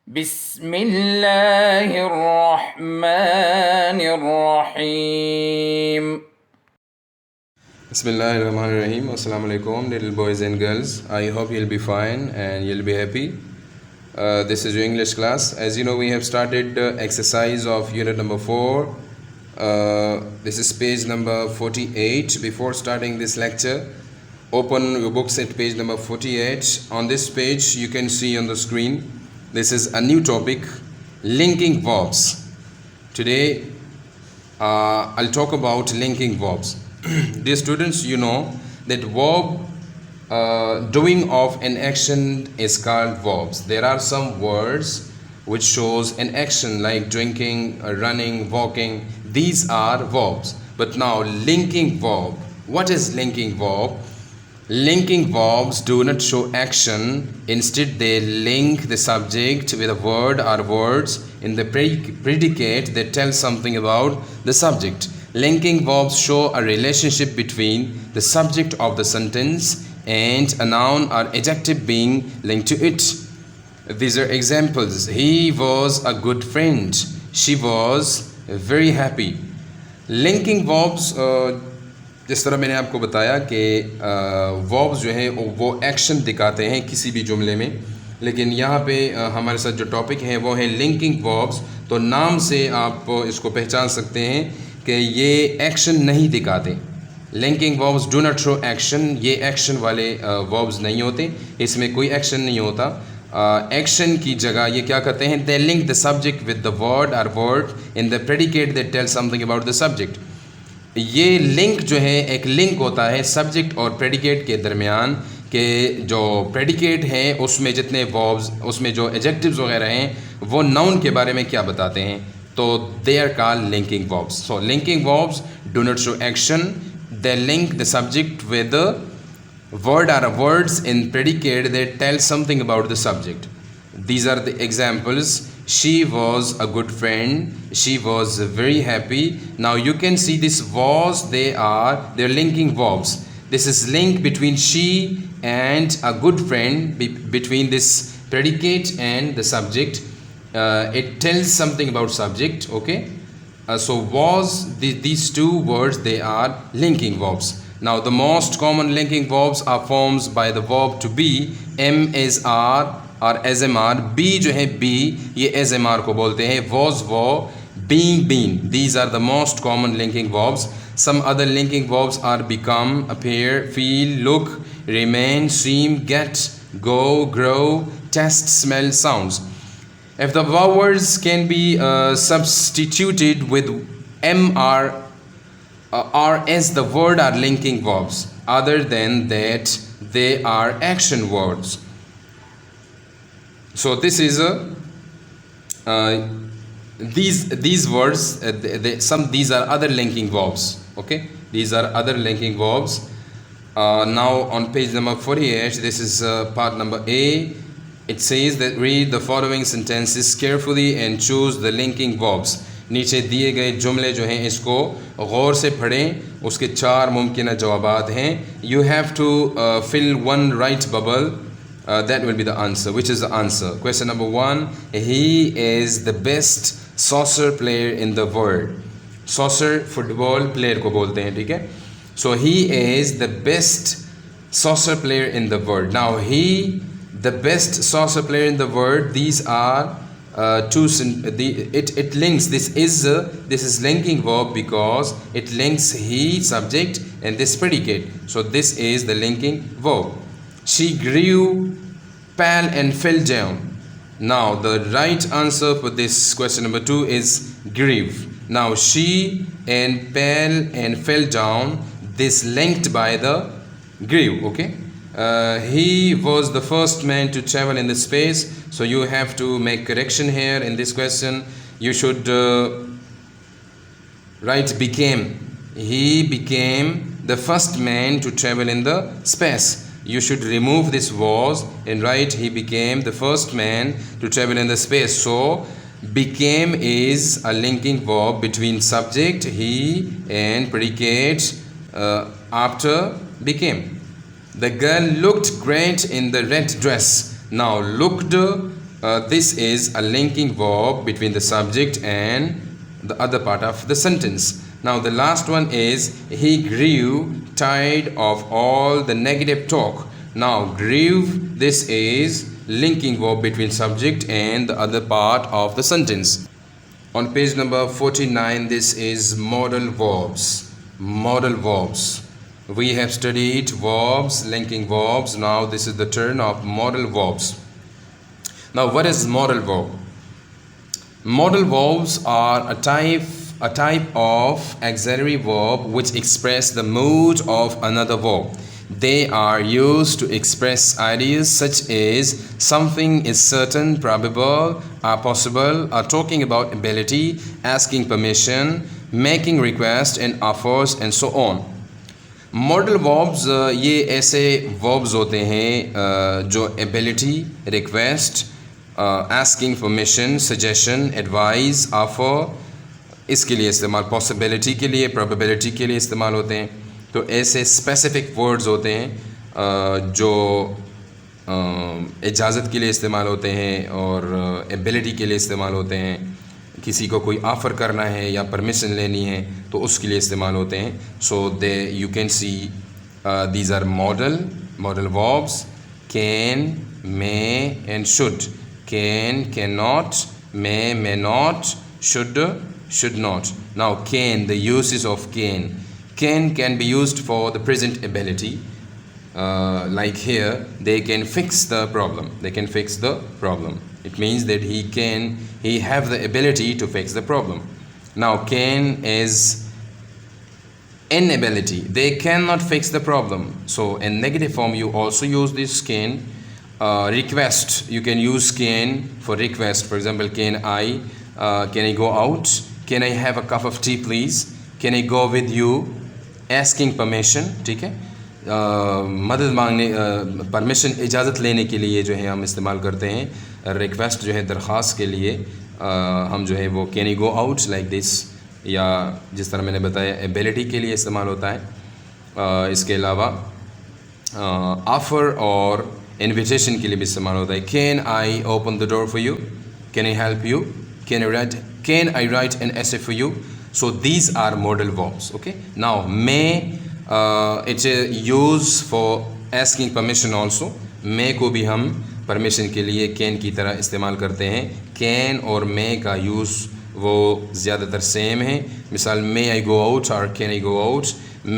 بسم الله الرحمن الرحيم. Bismillahirrahmanirrahim. Assalamu alaikum, little boys and girls. I hope you'll be fine and you'll be happy. This is your English class. As you know, we have started the exercise of unit number 4. This is page number 48. Before starting this lecture, open your books at page number 48. On this page, you can see on the screen, this is a new topic, linking verbs. Today, I'll talk about linking verbs. Dear students, you know that verb doing of an action is called verbs. There are some words which shows an action like drinking, running, walking. These are verbs. But now linking verb. What is linking verb? Linking verbs do not show action. Instead, they link the subject with a word or words in the predicate that tell something about the subject. Linking verbs show a relationship between the subject of the sentence and a noun or adjective being linked to it. These are examples. He was a good friend. She was very happy. Linking verbs, जिस तरह मैंने आपको बताया कि verbs जो हैं वो action दिखाते हैं किसी भी जुमले में, लेकिन यहाँ पे हमारे साथ जो टॉपिक है वो है लिंकिंग वर्ब्स. तो नाम से आप इसको पहचान सकते हैं कि ये एक्शन नहीं दिखाते. Linking verbs do not show action. ये एक्शन वाले वर्ब्स नहीं होते, इसमें कोई एक्शन नहीं होता. एक्शन की जगह ये क्या करते हैं, they link the subject with the word or word in the predicate that tell something about the subject. ये लिंक जो है एक लिंक होता है सब्जेक्ट और प्रेडिकेट के दरमियान, के जो प्रेडिकेट हैं उसमें जितने वर्ब्स, उसमें जो एडजेक्टिव्स वगैरह हैं वो नाउन के बारे में क्या बताते हैं. तो they are called linking verbs. So linking verbs do not show action. They link the subject with the word or words in predicate that tell something about the subject. These are the examples. She was a good friend. She was very happy. Now you can see this was, they're linking verbs. This is link between she and a good friend, between this predicate and the subject. It tells something about subject. Okay. So was, these two words, they are linking verbs. Now the most common linking verbs are forms by the verb to be. M is R or SMR. Be जो है be, ये SMR को बोलते हैं. Was, were, being, been. These are the most common linking verbs. Some other linking verbs are become, appear, feel, look, remain, seem, get, go, grow, taste, smell, sounds. If the words can be substituted with MR or as the word are linking verbs. Other than that, they are action words. So this is these words. These are other linking verbs. Okay, these are other linking verbs. Now on page number 48, this is part number A. It says that read the following sentences carefully and choose the linking verbs. नीचे दिए गए जुमले जो हैं इसको गौर से पढ़ें, उसके 4 मुमकिन जवाबात हैं. You have to fill one right bubble. That will be the answer. Which is the answer? Question number 1. He is the best soccer player in the world. Soccer football player को बोलते हैं, ठीक है. So he is the best soccer player in the world. Now he, the best soccer player in the world. These are it links. This is linking verb because it links he subject and this predicate. So this is the linking verb. She grew pale and fell down. Now the right answer for this question number 2 is grieve. Now she and pale and fell down, this linked by the grieve. Okay. He was the first man to travel in the space. So you have to make correction here in this question. You should write became. He became the first man to travel in the space. You should remove this was and write he became the first man to travel in the space. So became is a linking verb between subject he and predicate after became. The girl looked great in the red dress. Now looked This is a linking verb between the subject and the other part of the sentence. Now the last one is he grew tired of all the negative talk. Now grew, this is linking verb between subject and the other part of the sentence. On page number 49, this is modal verbs. Modal verbs. We have studied verbs, linking verbs. Now this is the turn of modal verbs. Now what is modal verb? Modal verbs are a type of auxiliary verb which express the mood of another verb. They are used to express ideas such as something is certain, probable, or possible, or talking about ability, asking permission, making request and offers and so on. Modal verbs ये ऐसे verbs होते हैं जो ability, request, asking permission, suggestion, advice, offer इसके लिए इस्तेमाल, possibility के लिए, प्रोबेबिलिटी के लिए इस्तेमाल होते हैं. तो ऐसे स्पेसिफिक वर्ड्स होते हैं जो इजाज़त के लिए इस्तेमाल होते हैं और एबिलिटी के लिए इस्तेमाल होते हैं. किसी को कोई ऑफ़र करना है या परमिशन लेनी है तो उसके लिए इस्तेमाल होते हैं. So they you can see these are modal verbs can, may and should. Can, can not, may not, should not. Now can, the uses of can be used for the present ability. Like here, they can fix the problem. They can fix the problem. It means that he have the ability to fix the problem. Now can is inability. They cannot fix the problem. So in negative form you also use this can. Request, you can use can for request. For example, can I go out? Can I have a cup of tea please? Can I go with you? Asking permission, ठीक है. मदद मांगने, permission, इजाज़त लेने के लिए जो है हम इस्तेमाल करते हैं. रिक्वेस्ट जो है दरख्वास्त के लिए हम जो है वो can you go out like this, या जिस तरह मैंने बताया एबिलिटी के लिए इस्तेमाल होता है. इसके अलावा ऑफ़र और इन्विटेशन के लिए भी इस्तेमाल होता है. Can I open the door for you? Can I help you? Can I right an essay for you? So these are modal verbs. Okay. Now may, it's a use for asking permission also. May को भी हम permission के लिए can की तरह इस्तेमाल करते हैं. Can और may का यूज़ वो ज़्यादातर सेम है. मिसाल may I go out और can I go out.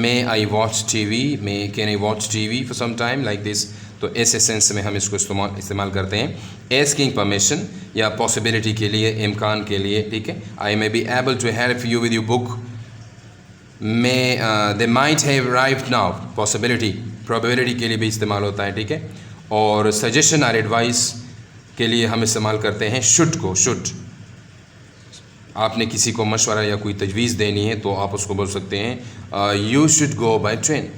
May I watch TV? Can I watch TV for some time like this. तो ऐसे सेंस में हम इसको इस्तेमाल करते हैं. एस्किंग परमिशन या पॉसिबिलिटी के लिए, इम्कान के लिए, ठीक है. I may be able to help you with your book. They might have arrived now, possibility, probability के लिए भी इस्तेमाल होता है, ठीक है. और सजेशन और एडवाइस के लिए हम इस्तेमाल करते हैं शुड को. शुड, आपने किसी को मशवरा या कोई तजवीज़ देनी है तो आप उसको बोल सकते हैं you should go by train.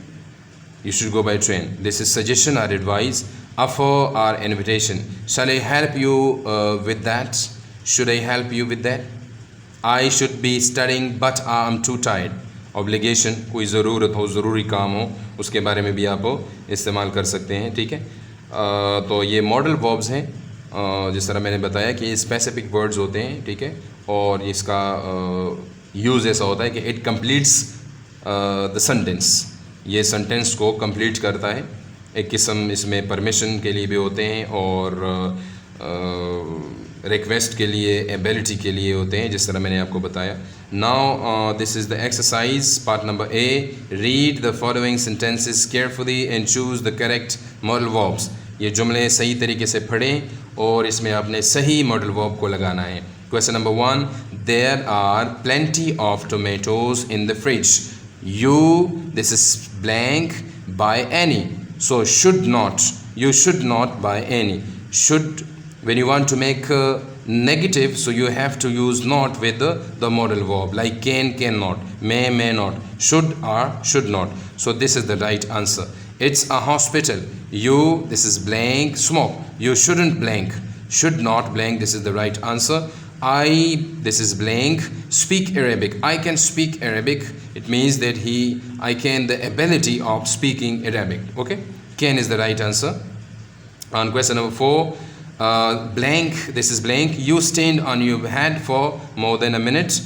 You should go by train. This is suggestion or advice. Offer or invitation. Shall I help you with that? Should I help you with that? I should be studying but I am too tired. Obligation, कोई ज़रूरत हो, ज़रूरी काम हो, उसके बारे में भी आप इस्तेमाल कर सकते हैं, ठीक है. तो ये मॉडल वर्ब्स हैं. जिस तरह मैंने बताया कि ये स्पेसिफिक वर्ड्स होते हैं, ठीक है. और इसका यूज़ ऐसा होता है कि इट कम्प्लीट्स द सेंटेंस. ये सेंटेंस को कंप्लीट करता है. एक किस्म इसमें परमिशन के लिए भी होते हैं और रिक्वेस्ट के लिए, एबिलिटी के लिए होते हैं, जिस तरह मैंने आपको बताया. Now this is the exercise part number A. Read the following sentences carefully and choose the correct modal verbs. ये जुमले सही तरीके से पढ़ें और इसमें आपने सही मॉडल वर्ब को लगाना है. Question number 1. There are plenty of tomatoes in the fridge. You, this is blank, buy any. So should not, you should not buy any. Should, when you want to make a negative, so you have to use not with the modal verb like can, cannot, may not, should or should not. So this is the right answer. It's a hospital. You, this is blank, smoke. You shouldn't blank, should not blank, this is the right answer. I, this is blank, speak Arabic. I can speak Arabic. It means that I can the ability of speaking Arabic. Okay, can is the right answer. And question number 4. Blank, this is blank. You stand on your head for more than a minute.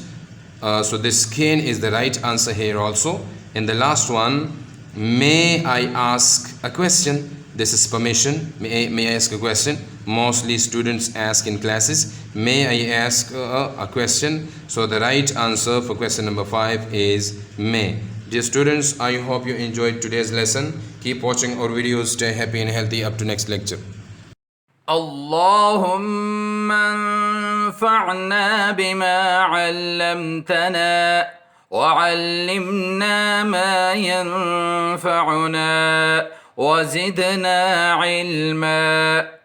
So this can is the right answer here also. And the last one, may I ask a question? This is permission. May I ask a question? Mostly students ask in classes. May I ask a question? So the right answer for question number 5 is may. Dear students, I hope you enjoyed today's lesson. Keep watching our videos. Stay happy and healthy. Up to next lecture. اللهم انفعنا بما علمتنا وعلمنا ما ينفعنا وزدنا علما.